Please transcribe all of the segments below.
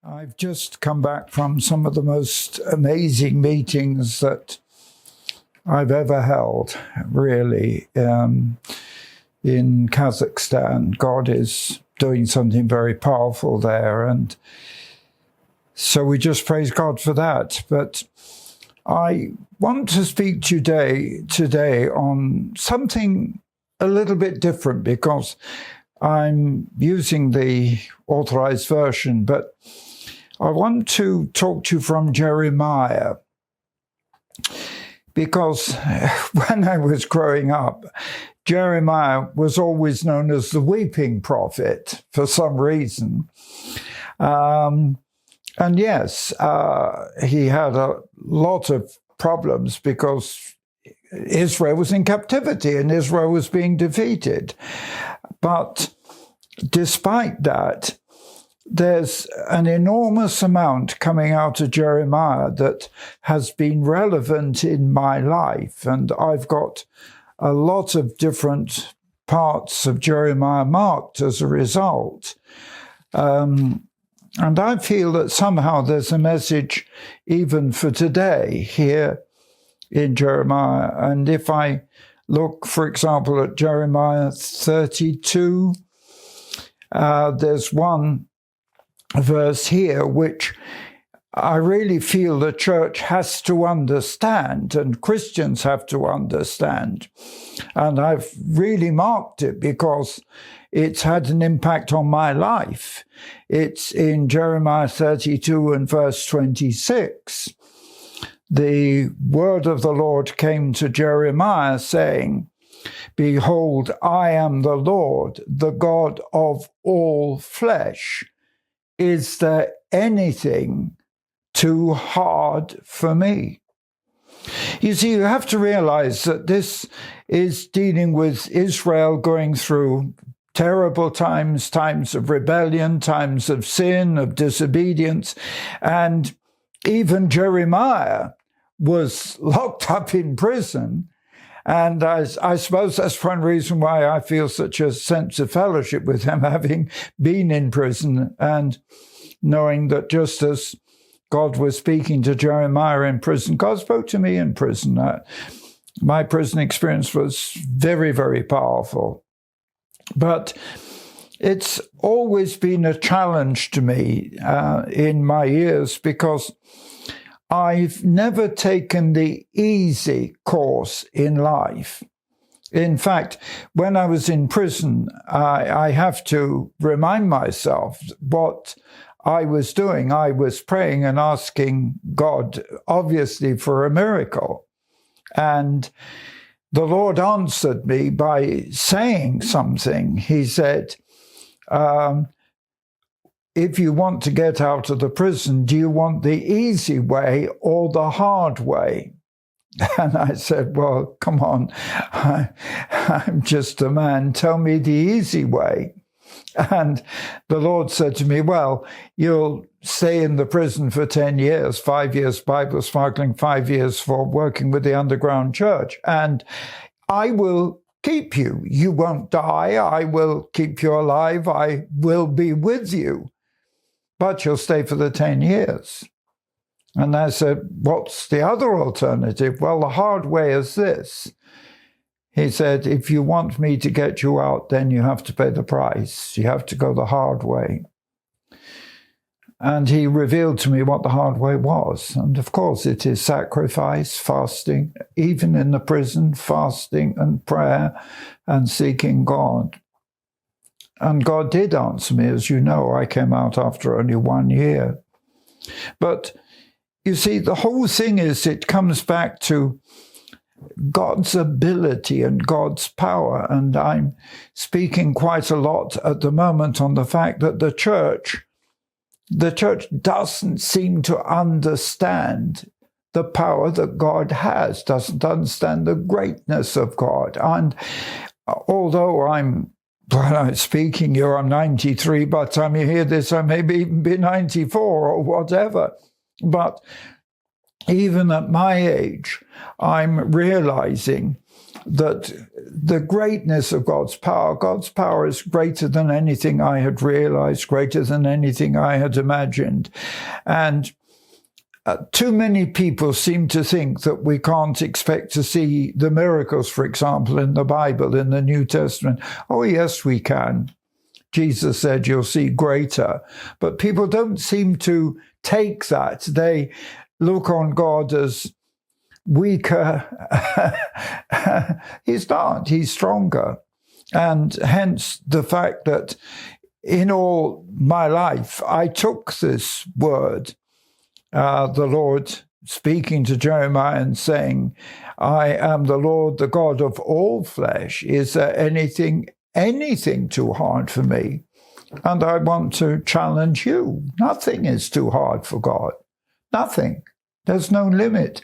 I've just come back from some of the most amazing meetings that I've ever held, really, in Kazakhstan. God is doing something very powerful there, and so we just praise God for that. But I want to speak today on something a little bit different, because I'm using the Authorized Version, but I want to talk to you from Jeremiah, because when I was growing up, Jeremiah was always known as the weeping prophet for some reason. And yes, he had a lot of problems because Israel was in captivity and Israel was being defeated. But despite that, there's an enormous amount coming out of Jeremiah that has been relevant in my life. And I've got a lot of different parts of Jeremiah marked as a result. And I feel that somehow there's a message even for today here in Jeremiah. And if I look, for example, at Jeremiah 32, there's one verse here which I really feel the church has to understand and Christians have to understand. And I've really marked it because it's had an impact on my life. It's in Jeremiah 32 and verse 26. The word of the Lord came to Jeremiah saying, "Behold, I am the Lord, the God of all flesh. Is there anything too hard for me?" You see, you have to realize that this is dealing with Israel going through terrible times, times of rebellion, times of sin, of disobedience. And even Jeremiah was locked up in prison. And I suppose that's one reason why I feel such a sense of fellowship with him, having been in prison and knowing that just as God was speaking to Jeremiah in prison, God spoke to me in prison. My prison experience was very, very powerful. But it's always been a challenge to me in my years, because I've never taken the easy course in life. In fact, when I was in prison, I have to remind myself what I was doing. I was praying and asking God, obviously, for a miracle. And the Lord answered me by saying something. He said, if you want to get out of the prison, do you want the easy way or the hard way? And I said, well, come on, I'm just a man. Tell me the easy way. And the Lord said to me, well, you'll stay in the prison for 10 years, 5 years Bible smuggling, 5 years for working with the underground church. And I will keep you. You won't die. I will keep you alive. I will be with you. But you'll stay for the 10 years. And I said, what's the other alternative? Well, the hard way is this. He said, if you want me to get you out, then you have to pay the price. You have to go the hard way. And he revealed to me what the hard way was. And of course, it is sacrifice, fasting, even in the prison, fasting and prayer and seeking God. And God did answer me. As you know, I came out after only 1 year. But you see, the whole thing is, it comes back to God's ability and God's power. And I'm speaking quite a lot at the moment on the fact that the church doesn't seem to understand the power that God has, doesn't understand the greatness of God. And although when I'm speaking here, I'm 93, by the time you hear this, I may even be 94 or whatever. But even at my age, I'm realizing that the greatness of God's power is greater than anything I had realized, greater than anything I had imagined. And too many people seem to think that we can't expect to see the miracles, for example, in the Bible, in the New Testament. Oh, yes, we can. Jesus said, you'll see greater. But people don't seem to take that. They look on God as weaker. He's not. He's stronger. And hence the fact that in all my life, I took this word, the Lord speaking to Jeremiah and saying, I am the Lord, the God of all flesh. Is there anything too hard for me? And I want to challenge you. Nothing is too hard for God. Nothing. There's no limit.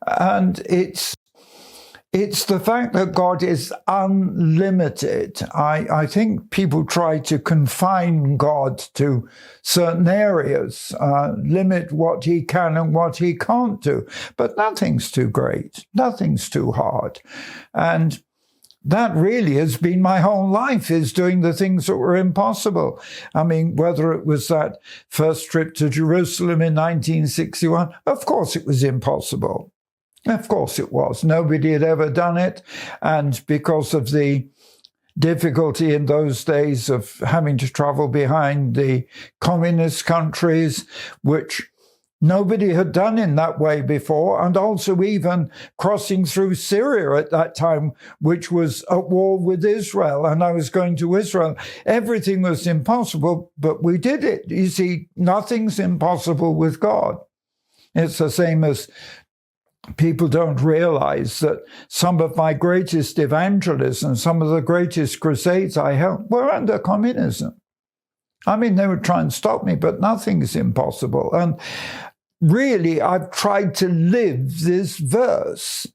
And it's the fact that God is unlimited. I think people try to confine God to certain areas, limit what he can and what he can't do. But nothing's too great. Nothing's too hard. And that really has been my whole life, is doing the things that were impossible. I mean, whether it was that first trip to Jerusalem in 1961, of course it was impossible. Of course it was. Nobody had ever done it. And because of the difficulty in those days of having to travel behind the communist countries, which nobody had done in that way before, and also even crossing through Syria at that time, which was at war with Israel, and I was going to Israel. Everything was impossible, but we did it. You see, nothing's impossible with God. It's the same as people don't realize that some of my greatest evangelism, some of the greatest crusades I held were under communism. I mean, they would try and stop me, but nothing is impossible. And really, I've tried to live this verse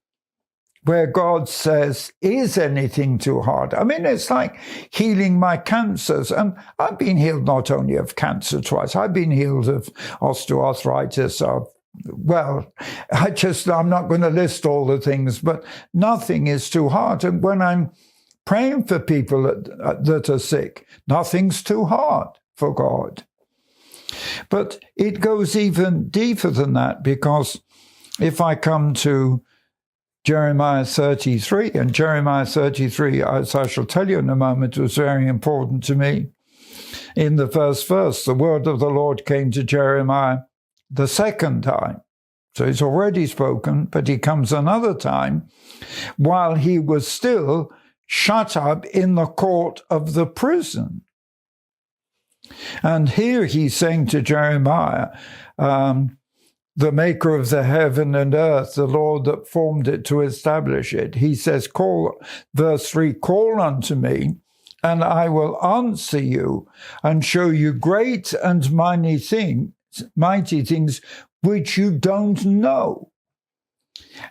where God says, is anything too hard? I mean, it's like healing my cancers. And I've been healed not only of cancer twice, I've been healed of osteoarthritis, I'm not going to list all the things, but nothing is too hard. And when I'm praying for people that are sick, nothing's too hard for God. But it goes even deeper than that, because if I come to Jeremiah 33, and Jeremiah 33, as I shall tell you in a moment, was very important to me. In the first verse, the word of the Lord came to Jeremiah the second time. So he's already spoken, but he comes another time while he was still shut up in the court of the prison. And here he's saying to Jeremiah, the maker of the heaven and earth, the Lord that formed it to establish it. He says, verse 3, call unto me, and I will answer you and show you great and mighty things which you don't know.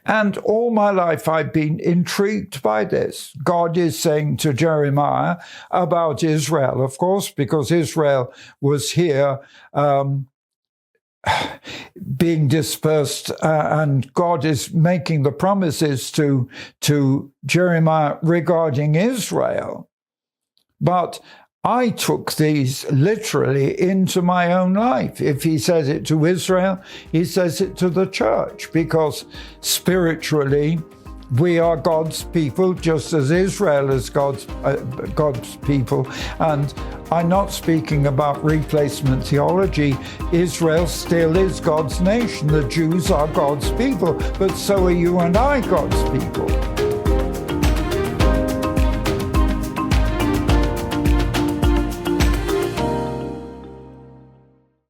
And all my life I've been intrigued by this. God is saying to Jeremiah about Israel, of course, because Israel was here being dispersed, and God is making the promises to Jeremiah regarding Israel. But I took these literally into my own life. If he says it to Israel, he says it to the church, because spiritually we are God's people, just as Israel is God's people. And I'm not speaking about replacement theology. Israel still is God's nation. The Jews are God's people, but so are you and I God's people.